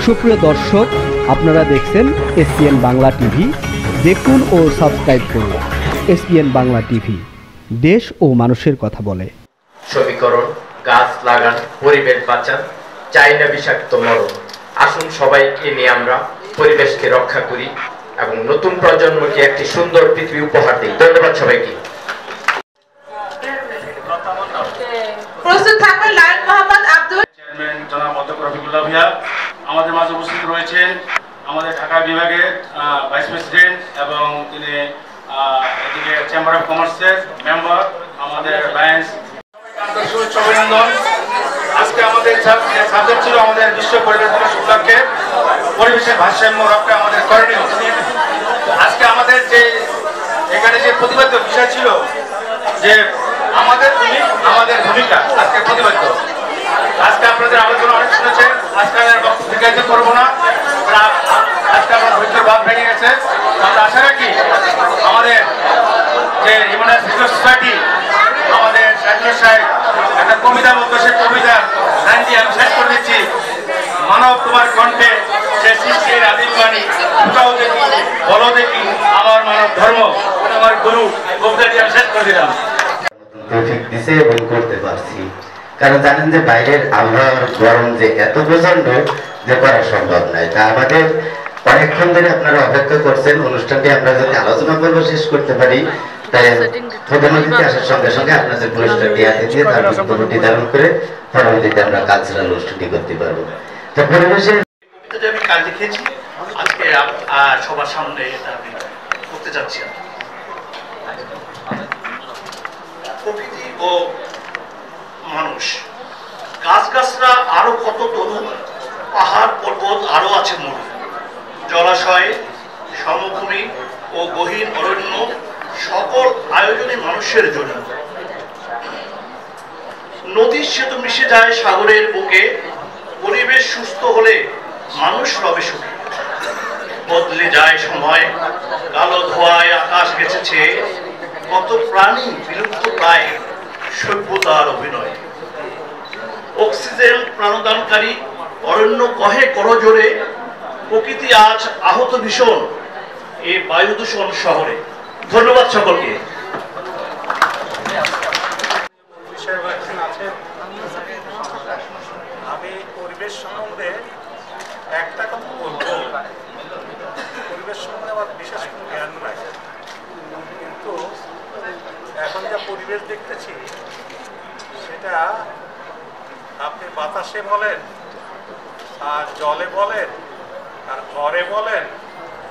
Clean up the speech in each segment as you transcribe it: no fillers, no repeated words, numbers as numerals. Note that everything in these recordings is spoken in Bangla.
সুপ্রিয় দর্শক, আপনারা দেখছেন এসপিএন বাংলা টিভি। দেখুন ও সাবস্ক্রাইব করুন এসপিএন বাংলা টিভি, দেশ ও মানুষের কথা বলে। সমীকরণ, গাছ লাগান, পরিবেশ বাঁচান, চাই না বিষাক্ত মরণ। আসুন সবাইকে নিয়ে আমরা পরিবেশকে রক্ষা করি এবং নতুন প্রজন্মকে একটি সুন্দর পৃথিবী উপহার দিই। ধন্যবাদ সবাইকে। প্রস্তুত থাকবেন লায়ন মোহাম্মদ আব্দুল। চেয়ারম্যান জনাব অধ্যক্ষ রফিকুল্লাহ ভূঁইয়া আমাদের মাঝে উপস্থিত রয়েছেন, আমাদের ঢাকা বিভাগের ভাইস প্রেসিডেন্ট এবং তিনি এদিকে চেম্বার অফ কমার্সের মেম্বার, আমাদের লায়ন্স। শুভেচ্ছা অভিনন্দন। আজকে আমাদের সাবজেক্ট ছিল আমাদের বিশ্ব পরিবেশ দিবস উপলক্ষে পরিবেশের ভারসাম্য রক্ষা আমাদের করণীয়। আজকে আমাদের যে এখানে যে প্রতিপাদ্য বিষয় ছিল যে আমাদের ভূমিকা, আজকে প্রতিপাদ্য। আজকে আপনাদের আলোচনা অনেক শুনেছেন, আজকে বক্তব্য করবো না। আজকে আমার ধৈর্যের ভাব ভেঙে গেছে। আমরা আশা রাখি আমাদের যে হিউম্যান রাইটস সোসাইটি, আমাদের সাহিত্য সাহেব একটা কবিতা বলতো, সেই কবিতার লাইন দিয়ে আমি শেষ করে দিচ্ছি। মানব তোমার কণ্ঠে সে সৃষ্টির আদিম বাণী, ফুটাও দেখি বলো দেখি আমার মানব ধর্ম, আমার গুরু, কবিতাটি আমি শেষ করে দিলাম। দিছে এবং করতে পারছি, কারণ জানেন যে বাইরের আবহাওয়ার গরম যে এত প্রচন্ড যে করা সম্ভব নয়। তা আমাদের অনেকক্ষণ ধরে আপনারা অপেক্ষা করছেন, অনুষ্ঠানটি আমরা যদি আলোচনা পর্ব শেষ করতে পারি, তাই প্রধান অতিথি আসার সঙ্গে সঙ্গে আপনাদের পুরস্কারটি হাতে দিয়ে তার বক্তব্যটি ধারণ করে পরবর্তীতে আমরা কালচারাল অনুষ্ঠানটি করতে পারবো। তো পরিবেশের আমি কাজ দেখেছি, আজকে সবার সামনে এটা আমি করতে চাচ্ছি। প্রকৃতি ও মানুষ, গাছগাছরা আরো কত তরু, পাহাড় পর্বত আরো আছে মরু, জলাশয়, সমভূমি ও গহীন অরণ্য, সকল আয়োজনে মানুষের জন্য। নদীর সেতু মিশে যায় সাগরের বুকে, পরিবেশ সুস্থ হলে মানুষ রবে সুখে। বদলে যায় সময়, কালো ধোঁয়ায় আকাশ গেছেছে, কত প্রাণী বিলুপ্ত প্রায় সভ্যতার অভিনয়। অক্সিজেন প্রাণদানকারী অরণ্য কহে করজোরে, প্রকৃতি আজ আহত ভীষণ এই বায়ু দূষণ শহরে। ধন্যবাদ সকলকে। আমি পরিবেশ সম্বন্ধে একটা কথা বলবো, পরিবেশ সম্বন্ধে আমার বিশেষ কোনো জ্ঞান নাই, কিন্তু এখন যা পরিবেশ দেখতেছি সেটা আপনি বাতাসে বলেন, আর জলে বলেন, আর ঘরে বলেন,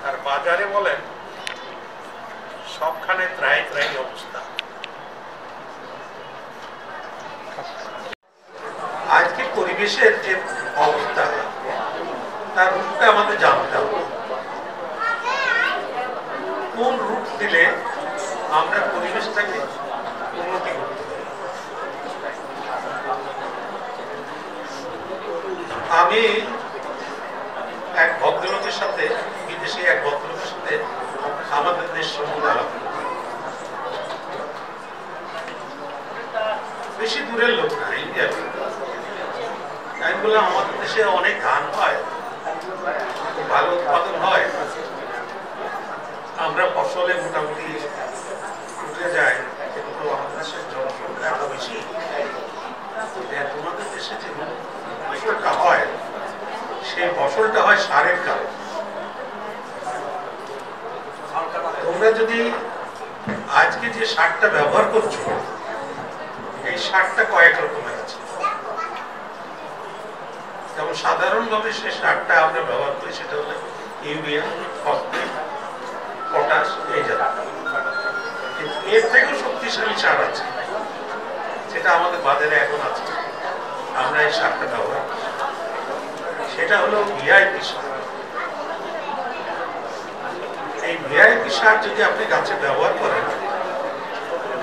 আর বাজারে বলেন, সবখানে ত্রাই ত্রাই অবস্থা। আজকে পরিবেশের যে অবস্থা, তার রূপটা আমাদের জানতে হবে। কোন রূপ দিলে আমরা পরিবেশটাকে উন্নতি করতে পারি। আমি এক ভদ্রলোকের সাথে, বিদেশি এক ভদ্রলোকের সাথে আমাদের দেশ সম্বন্ধে আলাপ করি। বেশি দূরের লোক না, ইন্ডিয়ার। আমি বললাম আমাদের দেশে অনেক ধান হয়, ভালো উৎপাদন হয়, আমরা ফসলে মোটামুটি উঠে যায়, কিন্তু আমাদের দেশের জনসংখ্যা এত বেশি। তোমাদের দেশে যে ফসলটা হয়, সেই ফসলটা হয় সারের কারণে। তোমরা যদি আজকে যে সারটা ব্যবহার করছো, এই সারটা কয়েক রকমের আছে। যেমন সাধারণভাবে সে সারটা আমরা ব্যবহার করি, সেটা হলো ইউরিয়া, ফসফেট, পটাশ, এই জাতীয়। কিন্তু এর থেকেও শক্তিশালী সার আছে, যেটা আমাদের বাজারে এখন আছে, আমরা এই সারটা ব্যবহার করি। সেটা হলো ভিআইপি সার। এই ভিআইপি সার যদি আপনি গাছে ব্যবহার করেন,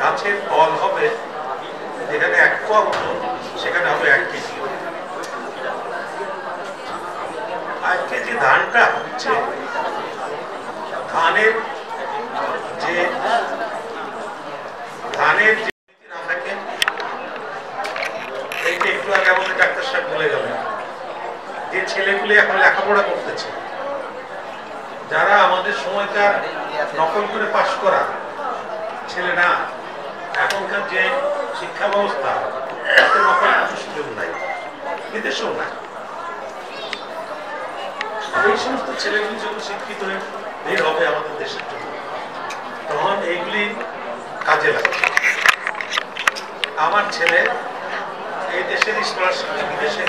গাছের ফল হবে যেখানে 1 পোয়া হতো, সেখানে হবে 1 কেজি। আজকে যে ধানটা হচ্ছে, ধানের যে না থাকে, এইটা একটু আগে আমাদের ডাক্তার সাহেব বলে গেলেন, যে ছেলেগুলি এখন লেখাপড়া করতেছে, যারা আমাদের সময়কার নকল করে পাশ করা ছেলে না, এখনকার যে শিক্ষা ব্যবস্থা তাতে নকল করার সুযোগ নাই, বিদেশেও নাই। এই সমস্ত ছেলেগুলি যখন শিক্ষিত হয়ে বের হবে আমাদের দেশের জন্য, তখন এইগুলি কাজে লাগবে। আমার ছেলে এই দেশের স্কলারশিপ বিদেশে